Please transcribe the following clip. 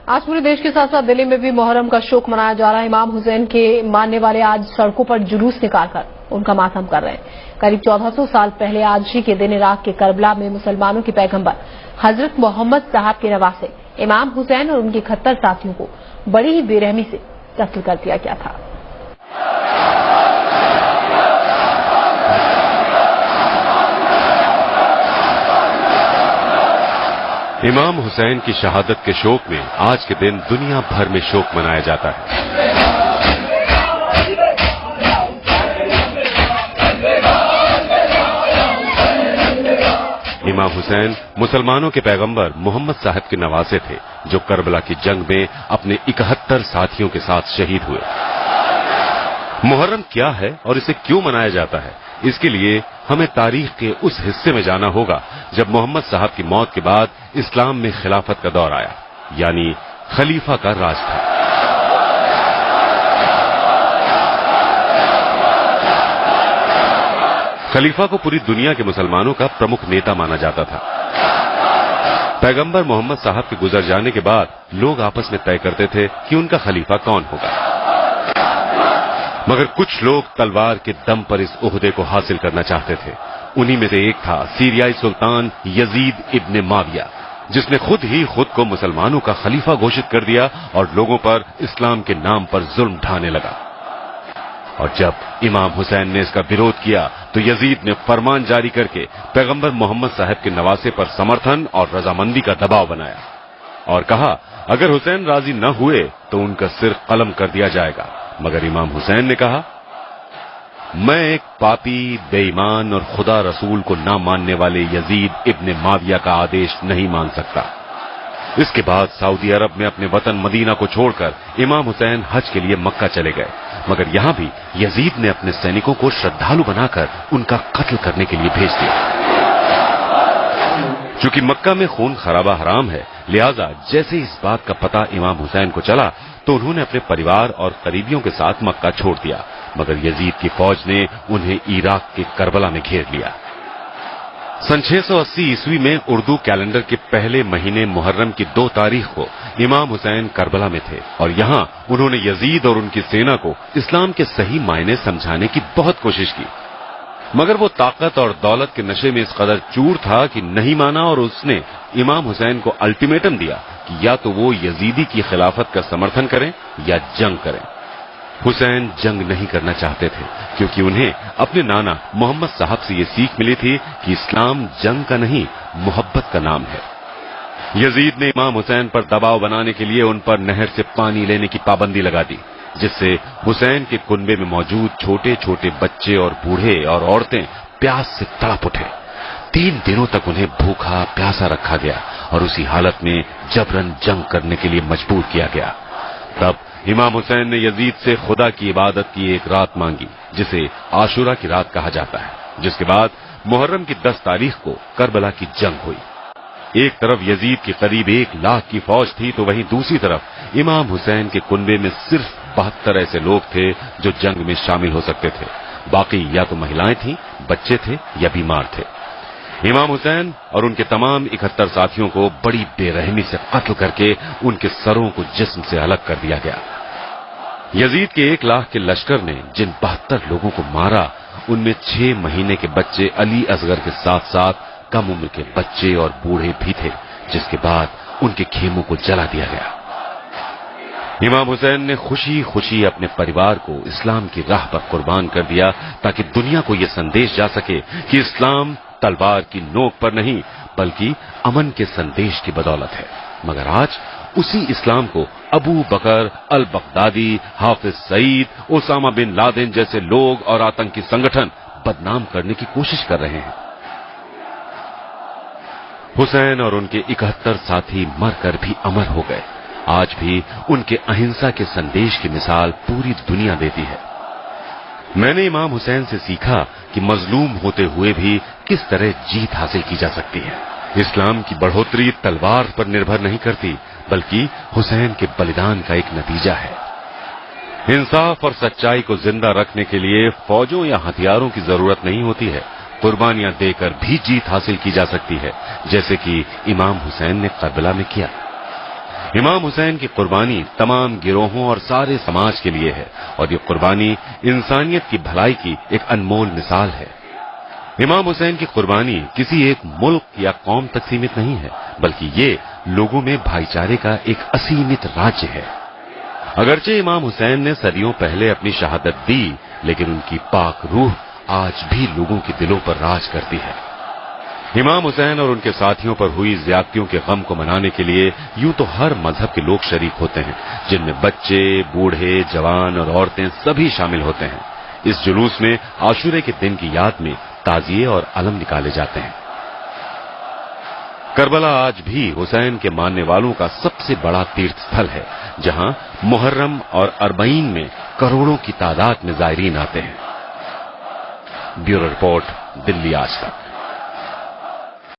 आज पूरे देश के साथ साथ दिल्ली में भी मुहर्रम का शोक मनाया जा रहा है। इमाम हुसैन के मानने वाले आज सड़कों पर जुलूस निकालकर उनका मातम कर रहे हैं। करीब 1400 साल पहले आज ही के दिन इराक के करबला में मुसलमानों के पैगंबर हजरत मोहम्मद साहब के नवासे इमाम हुसैन और उनके 71 साथियों को बड़ी ही बेरहमी से कत्ल कर दिया गया था। इमाम हुसैन की शहादत के शोक में आज के दिन दुनिया भर में शोक मनाया जाता है। इमाम हुसैन मुसलमानों के पैगंबर मोहम्मद साहब के नवासे थे, जो करबला की जंग में अपने 71 साथियों के साथ शहीद हुए। मुहर्रम क्या है और इसे क्यों मनाया जाता है, इसके लिए हमें तारीख के उस हिस्से में जाना होगा जब मोहम्मद साहब की मौत के बाद इस्लाम में खिलाफत का दौर आया, यानी खलीफा का राज था। खलीफा को पूरी दुनिया के मुसलमानों का प्रमुख नेता माना जाता था। पैगंबर मोहम्मद साहब के गुजर जाने के बाद लोग आपस में तय करते थे कि उनका खलीफा कौन होगा, मगर कुछ लोग तलवार के दम पर इस ओहदे को हासिल करना चाहते थे। उन्हीं में से एक था सीरियाई सुल्तान यजीद इब्ने माविया, जिसने खुद को मुसलमानों का खलीफा घोषित कर दिया और लोगों पर इस्लाम के नाम पर जुल्म ढाने लगा। और जब इमाम हुसैन ने इसका विरोध किया तो यजीद ने फरमान जारी करके पैगंबर मोहम्मद साहब के नवासे पर समर्थन और रजामंदी का दबाव बनाया और कहा, अगर हुसैन राजी न हुए तो उनका सिर कलम कर दिया जाएगा। मगर इमाम हुसैन ने कहा, मैं एक पापी, बेईमान और खुदा रसूल को ना मानने वाले यजीद इब्ने माविया का आदेश नहीं मान सकता। इसके बाद सऊदी अरब में अपने वतन मदीना को छोड़कर इमाम हुसैन हज के लिए मक्का चले गए, मगर यहां भी यजीद ने अपने सैनिकों को श्रद्धालु बनाकर उनका कत्ल करने के लिए भेज दिया। चूंकि मक्का में खून खराबा हराम है, लिहाजा जैसे इस बात का पता इमाम हुसैन को चला तो उन्होंने अपने परिवार और करीबियों के साथ मक्का छोड़ दिया, मगर यजीद की फौज ने उन्हें इराक के करबला में घेर लिया। सन 680 ईस्वी में उर्दू कैलेंडर के पहले महीने मुहर्रम की 2 तारीख को इमाम हुसैन करबला में थे और यहां उन्होंने यजीद और उनकी सेना को इस्लाम के सही मायने समझाने की बहुत कोशिश की, मगर वो ताकत और दौलत के नशे में इस कदर चूर था कि नहीं माना और उसने इमाम हुसैन को अल्टीमेटम दिया कि या तो वो यजीदी की खिलाफत का समर्थन करें या जंग करें। हुसैन जंग नहीं करना चाहते थे क्योंकि उन्हें अपने नाना मोहम्मद साहब से ये सीख मिली थी कि इस्लाम जंग का नहीं, मोहब्बत का नाम है। यजीद ने इमाम हुसैन पर दबाव बनाने के लिए उन पर नहर से पानी लेने की पाबंदी लगा दी, जिससे हुसैन के कुनबे में मौजूद छोटे छोटे बच्चे और बूढ़े और औरतें प्यास से तड़प उठे। 3 दिनों तक उन्हें भूखा प्यासा रखा गया और उसी हालत में जबरन जंग करने के लिए मजबूर किया गया। तब इमाम हुसैन ने यजीद से खुदा की इबादत की एक रात मांगी, जिसे आशुरा की रात कहा जाता है, जिसके बाद मुहर्रम की 10 तारीख को करबला की जंग हुई। एक तरफ यजीद की करीब 1 लाख की फौज थी तो वहीं दूसरी तरफ इमाम हुसैन के कुनबे में सिर्फ 72 ऐसे लोग थे जो जंग में शामिल हो सकते थे। बाकी या तो महिलाएं थीं, बच्चे थे या बीमार थे। इमाम हुसैन और उनके तमाम 71 साथियों को बड़ी बेरहमी से कत्ल करके उनके सरों को जिस्म से अलग कर दिया गया। यजीद के 1 लाख के लश्कर ने जिन 72 लोगों को मारा, उनमें 6 महीने के बच्चे अली असगर के साथ साथ कम उम्र के बच्चे और बूढ़े भी थे, जिसके बाद उनके खेमों को जला दिया गया। इमाम हुसैन ने खुशी खुशी अपने परिवार को इस्लाम की राह पर कुर्बान कर दिया ताकि दुनिया को यह संदेश जा सके कि इस्लाम तलवार की नोक पर नहीं बल्कि अमन के संदेश की बदौलत है। मगर आज उसी इस्लाम को अबू बकर al Baghdadi, Hafiz Saeed, Osama bin Laden जैसे लोग और आतंकी संगठन बदनाम करने की कोशिश कर रहे हैं। हुसैन और उनके 71 साथी मरकर भी अमर हो गए। आज भी उनके अहिंसा के संदेश की मिसाल पूरी दुनिया देती है। मैंने इमाम हुसैन से सीखा कि मजलूम होते हुए भी किस तरह जीत हासिल की जा सकती है। इस्लाम की बढ़ोतरी तलवार पर निर्भर नहीं करती बल्कि हुसैन के बलिदान का एक नतीजा है। इंसाफ और सच्चाई को जिंदा रखने के लिए फौजों या हथियारों की जरूरत नहीं होती है, कुर्बानियां देकर भी जीत हासिल की जा सकती है, जैसे कि इमाम हुसैन ने करबला में किया। इमाम हुसैन की कुर्बानी तमाम गिरोहों और सारे समाज के लिए है और ये कुर्बानी इंसानियत की भलाई की एक अनमोल मिसाल है। इमाम हुसैन की कुर्बानी किसी एक मुल्क या कौम तक सीमित नहीं है, बल्कि ये लोगों में भाईचारे का एक असीमित राज्य है। अगरचे इमाम हुसैन ने सदियों पहले अपनी शहादत दी, लेकिन उनकी पाक रूह आज भी लोगों के दिलों पर राज करती है। इमाम हुसैन और उनके साथियों पर हुई ज्यादतियों के गम को मनाने के लिए यूं तो हर मजहब के लोग शरीक होते हैं, जिनमें बच्चे, बूढ़े, जवान और औरतें सभी शामिल होते हैं। इस जुलूस में आशूरे के दिन की याद में ताजिए और अलम निकाले जाते हैं। करबला आज भी हुसैन के मानने वालों का सबसे बड़ा तीर्थ स्थल है, जहां मुहर्रम और अरबईन में करोड़ों की तादाद में जायरीन आते हैं। ब्यूरो रिपोर्ट, दिल्ली आज तक।